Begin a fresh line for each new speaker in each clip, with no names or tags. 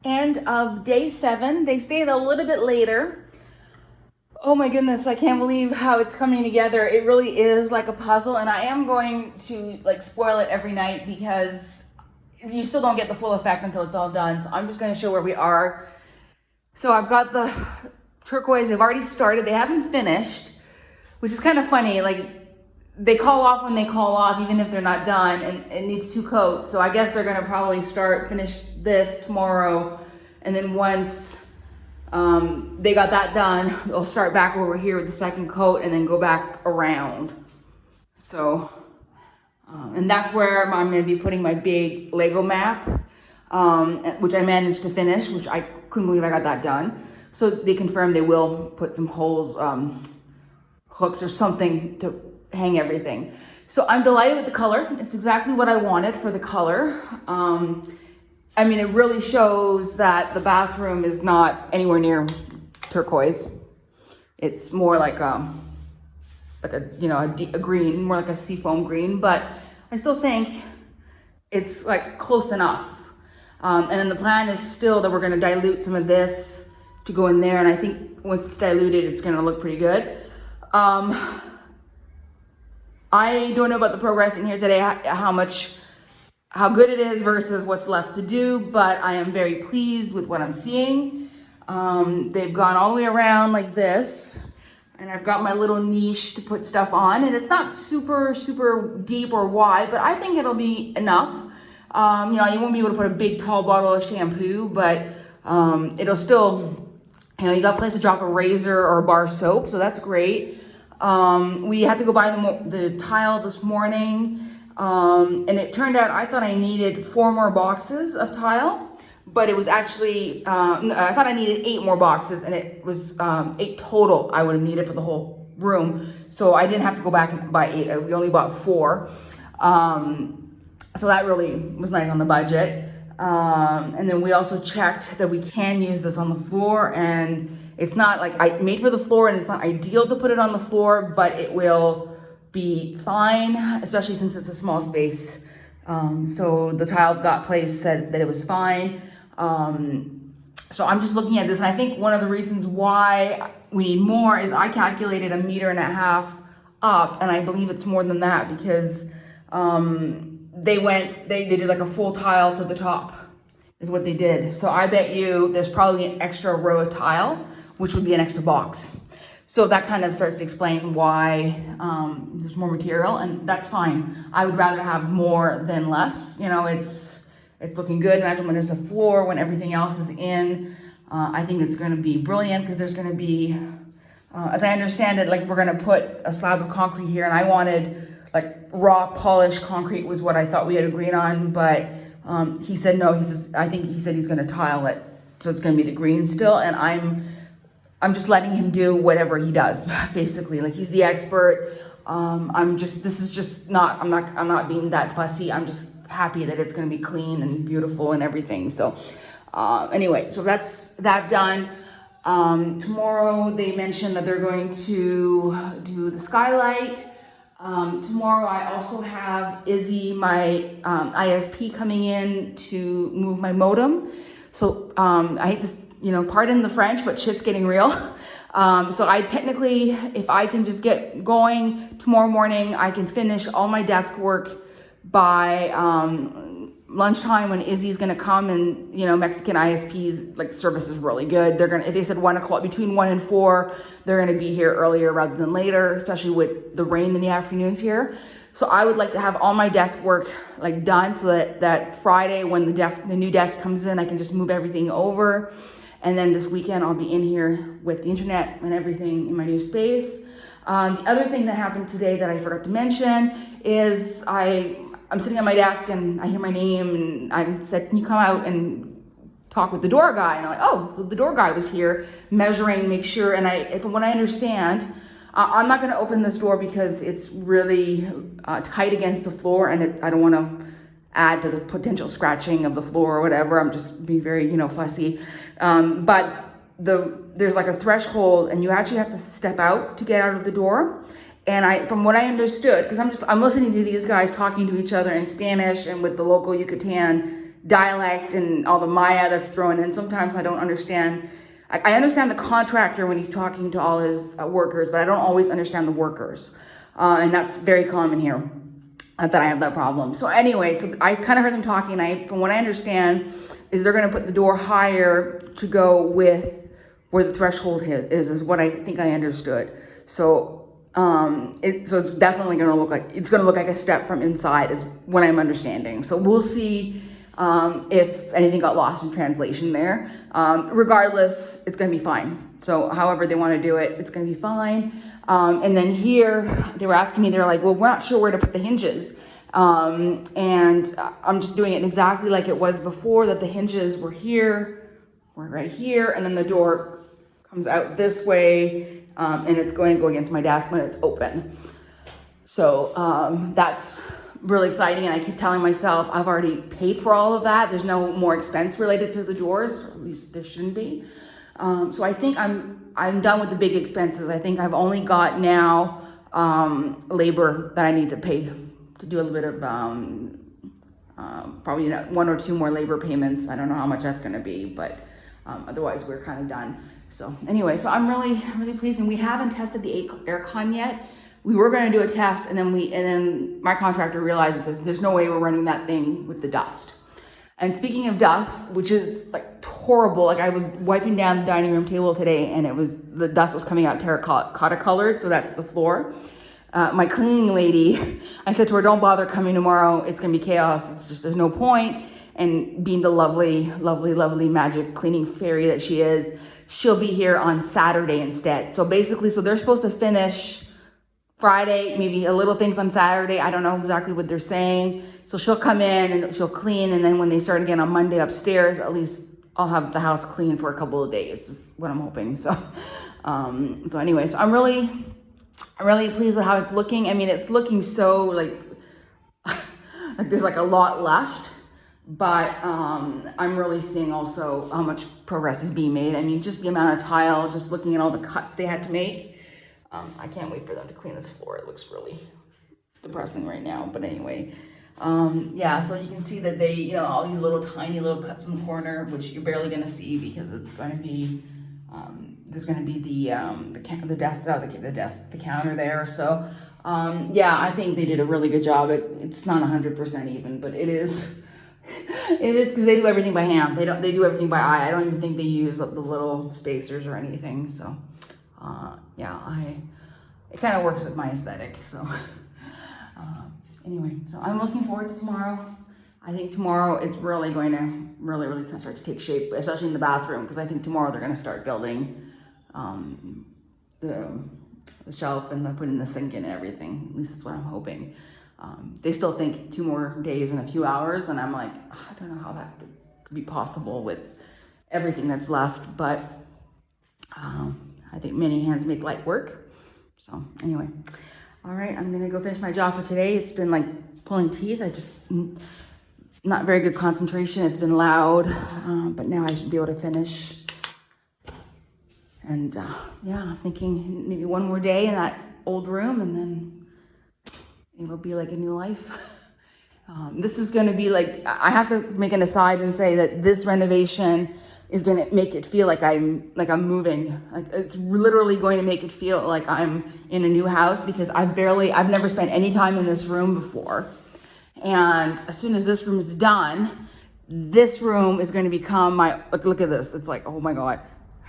End of day 7. They stayed a little bit later. Oh my goodness, I can't believe how it's coming together. It really is like a puzzle, and I am going to like spoil it every night because you still don't get the full effect until it's all done. So I'm just going to show where we are. So I've got the turquoise. They've already started. They haven't finished, which is kind of funny. Like, they call off when they call off, even if they're not done, and it needs 2 coats. So I guess they're gonna probably finish this tomorrow, and then once they got that done, they'll start back over here with the 2nd coat and then go back around. So, and that's where I'm gonna be putting my big Lego map, which I managed to finish, which I couldn't believe I got that done. So they confirmed they will put some holes, hooks or something to hang everything. So I'm delighted with the color. It's exactly what I wanted for the color. I mean, it really shows that the bathroom is not anywhere near turquoise. It's more like a green, more like a seafoam green, but I still think it's like close enough. And then the plan is still that we're gonna dilute some of this to go in there, and I think once it's diluted, it's gonna look pretty good. I don't know about the progress in here today, how good it is versus what's left to do, but I am very pleased with what I'm seeing. They've gone all the way around like this, and I've got my little niche to put stuff on, and it's not super, super deep or wide, but I think it'll be enough. You won't be able to put a big tall bottle of shampoo, but it'll still, you got a place to drop a razor or a bar of soap, so that's great. We had to go buy the tile this morning, and it turned out I thought I needed 4 more boxes of tile, but it was actually, I thought I needed 8 more boxes, and it was 8 total I would have needed for the whole room. So I didn't have to go back and buy 8. We only bought 4. So that really was nice on the budget. And then we also checked that we can use this on the floor, and it's not like I made for the floor, and it's not ideal to put it on the floor, but it will be fine, especially since it's a small space. So the tile got placed, said that it was fine. So I'm just looking at this, and I think one of the reasons why we need more is I calculated 1.5 meters up, and I believe it's more than that because they did like a full tile to the top is what they did. So I bet you there's probably an extra row of tile, which would be an extra box. So that kind of starts to explain why there's more material, and that's fine. I would rather have more than less. It's looking good. Imagine when there's a floor, when everything else is in. I think it's going to be brilliant because there's going to be, as I understand it, like we're going to put a slab of concrete here, and I wanted like raw polished concrete was what I thought we had agreed on, but he said no. I think he said he's going to tile it, so it's going to be the green still, and I'm just letting him do whatever he does, basically. Like, he's the expert. I'm not being that fussy. I'm just happy that it's gonna be clean and beautiful and everything. So anyway, so that's that done. Tomorrow they mentioned that they're going to do the skylight. Tomorrow I also have Izzy, my ISP, coming in to move my modem. So I hate this, pardon the French, but shit's getting real. So I technically, if I can just get going tomorrow morning, I can finish all my desk work by lunchtime when Izzy's gonna come, and Mexican ISPs, like, service is really good. They said 1 o'clock, between 1 and 4, they're gonna be here earlier rather than later, especially with the rain in the afternoons here. So I would like to have all my desk work like done so that Friday when the new desk comes in, I can just move everything over. And then this weekend I'll be in here with the internet and everything in my new space. The other thing that happened today that I forgot to mention is I'm sitting at my desk and I hear my name, and I said, "Can you come out and talk with the door guy?" And I'm like, "Oh, so the door guy was here measuring, make sure." And from what I understand, I'm not going to open this door because it's really tight against the floor, and I don't want to add to the potential scratching of the floor or whatever. I'm just being very, fussy. But there's like a threshold, and you actually have to step out to get out of the door. And from what I understood, because I'm listening to these guys talking to each other in Spanish and with the local Yucatan dialect and all the Maya that's thrown in. Sometimes I don't understand. I understand the contractor when he's talking to all his workers, but I don't always understand the workers. And that's very common here, that I have that problem. So anyway, so I kind of heard them talking. From what I understand, is they're going to put the door higher to go with where the threshold is what I think I understood. So it's definitely going to look like a step from inside is what I'm understanding. So we'll see if anything got lost in translation there. Regardless, it's going to be fine. So however they want to do it, it's going to be fine. And then here they were asking me, they're like, well, we're not sure where to put the hinges. And I'm just doing it exactly like it was before, that the hinges were here, were right here, and then the door comes out this way, and it's going to go against my desk when it's open. So that's really exciting, and I keep telling myself I've already paid for all of that. There's no more expense related to the doors, or at least there shouldn't be. So I think I'm done with the big expenses. I think I've only got now labor that I need to pay to do a little bit of probably 1 or 2 more labor payments. I don't know how much that's going to be, but otherwise we're kind of done. So anyway, so I'm really pleased, and we haven't tested the aircon yet. We were going to do a test, and then my contractor realizes there's no way we're running that thing with the dust. And speaking of dust, which is like horrible, like I was wiping down the dining room table today, and the dust was coming out terracotta colored, so that's the floor. My cleaning lady, I said to her, don't bother coming tomorrow. It's going to be chaos. It's just, there's no point. And being the lovely magic cleaning fairy that she is, she'll be here on Saturday instead. So basically, they're supposed to finish Friday, maybe a little things on Saturday. I don't know exactly what they're saying. So she'll come in and she'll clean. And then when they start again on Monday upstairs, at least I'll have the house clean for a couple of days, is what I'm hoping. So, anyway, so I'm really pleased with how it's looking. I mean, it's looking so like there's like a lot left, but I'm really seeing also how much progress is being made. I mean, just the amount of tile, just looking at all the cuts they had to make. I can't wait for them to clean this floor. It looks really depressing right now, but anyway. Yeah, so you can see that they, all these tiny little cuts in the corner, which you're barely going to see because it's going to be, there's going to be the desk, the counter there. So, yeah, I think they did a really good job. It's not 100% even, but it is because they do everything by hand. They do everything by eye. I don't even think they use the little spacers or anything. So, yeah, it kind of works with my aesthetic. So, anyway, so I'm looking forward to tomorrow. I think tomorrow it's really going to really start to take shape, especially in the bathroom, because I think tomorrow they're going to start building the shelf and putting the sink in and everything. At least that's what I'm hoping. They still think 2 more days and a few hours, and I'm like, I don't know how that could be possible with everything that's left, but I think many hands make light work. So anyway, all right, I'm gonna go finish my job for today. It's been like pulling teeth. Not very good concentration. It's been loud, but now I should be able to finish. And yeah, I'm thinking maybe 1 more day in that old room, and then it'll be like a new life. This is going to be like, I have to make an aside and say that this renovation is going to make it feel like I'm moving. Like it's literally going to make it feel like I'm in a new house, because I've never spent any time in this room before. And as soon as this room is done, this room is going to become look at this. It's like, oh my God.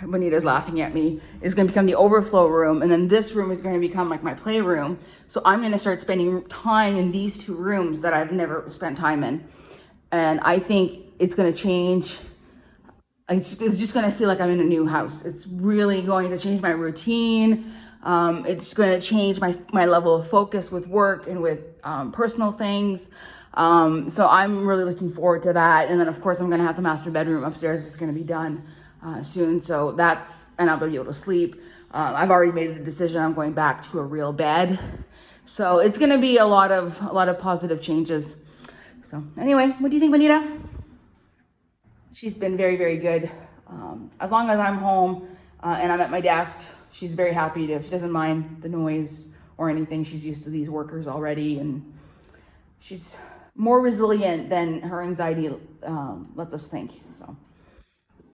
Bonita's laughing at me. Is going to become the overflow room, and then this room is going to become like my playroom. So I'm going to start spending time in these 2 rooms that I've never spent time in, and I think it's going to change. It's just going to feel like I'm in a new house. It's really going to change my routine. It's going to change my level of focus with work and with personal things. So I'm really looking forward to that. And then of course I'm going to have the master bedroom upstairs. It's going to be done soon. So and I'll be able to sleep. I've already made the decision. I'm going back to a real bed. So it's going to be a lot of positive changes. So anyway, what do you think, Bonita? She's been very, very good. As long as I'm home and I'm at my desk, she's very happy she doesn't mind the noise or anything. She's used to these workers already, and she's more resilient than her anxiety lets us think.